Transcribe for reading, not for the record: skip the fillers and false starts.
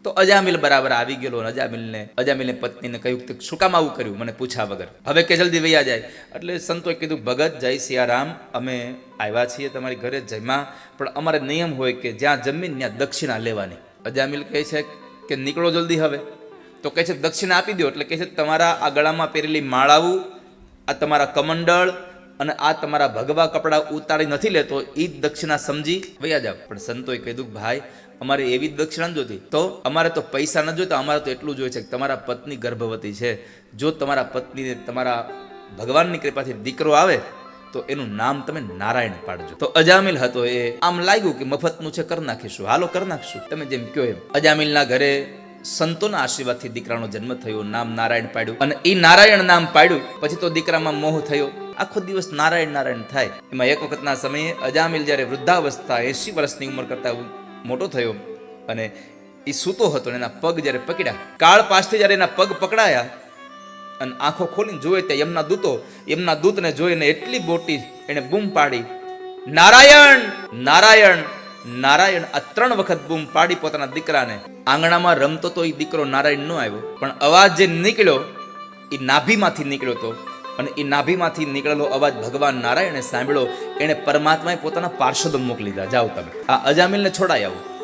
તો અજામિલ બરાબર આવી ગયેલો અને અજામિલને પત્નીને કહ્યું કે શું કામ આવું કર્યું મને પૂછ્યા વગર, હવે કે જલ્દી વૈયા જાય. એટલે સંતોએ કીધું ભગત જય સિયારામ, અમે આવ્યા છીએ તમારી ઘરે જમ્યા, પણ અમારે નિયમ હોય કે જ્યાં જમીન ત્યાં દક્ષિણા લેવાની. અજામિલ કહે છે કે નીકળો જલ્દી હવે. તો કહે છે દક્ષિણા આપી દો. એટલે કહે છે તમારા આ ગળામાં પહેરેલી માળાવું, આ તમારા કમંડળ અને આ તમારા ભગવા કપડાં ઉતારી નથી લેતો, એ જ દક્ષિણા સમજી વયા જાવ. પણ સંતોએ કીધું ભાઈ અમારે એવી જ દક્ષિણા ન જોતી, તો અમારે તો પૈસા ન જોતા, અમારે તો એટલું જોઈએ છે કે તમારા પત્ની ગર્ભવતી છે, જો તમારા પત્નીને તમારા ભગવાનની કૃપાથી દીકરો આવે તો એનું નામ તમે નારાયણ પાડજો. તો અજામિલ હતો એ આમ લાગ્યું કે મફતનું છે, કરી નાખીશું, હાલો કરી નાખશું, તમે જેમ કહો એમ. અજામિલના ઘરે સંતોના આશીર્વાદથી દીકરાનો જન્મ થયો, નામ નારાયણ પાડ્યું. અને એ નારાયણ નામ પાડ્યું પછી તો દીકરામાં મોહ થયો, આખો દિવસ નારાયણ નારાયણ થાય. એમાં એક વખતના સમયે અજામિલ જ્યારે વૃદ્ધાવસ્થા 80 વર્ષની ઉંમર કરતા મોટો થયો અને એ સૂતો હતો, એના પગ જ્યારે પકડ્યા, કાળ પાસથી જ્યારે એના પગ પકડાયા અને આંખો ખોલીને જોયે ત્યાં એમના દૂતને જોઈને એટલી મોટી એને બૂમ પાડી, નારાયણ નારાયણ નારાયણ, આ 3 વખત બૂમ પાડી પોતાના દીકરાને. આંગણામાં રમતો તો એ દીકરો નારાયણ નો આવ્યો, પણ અવાજ જે નીકળ્યો એ નાભીમાંથી નીકળ્યો હતો, અને એ નાભીમાંથી નીકળેલો અવાજ ભગવાન નારાયણે સાંભળ્યો. એણે પરમાત્માએ પોતાના પાર્ષદો મોકલી દીધા, જાઓ તમે આ અજામિલને છોડાઈ આવો.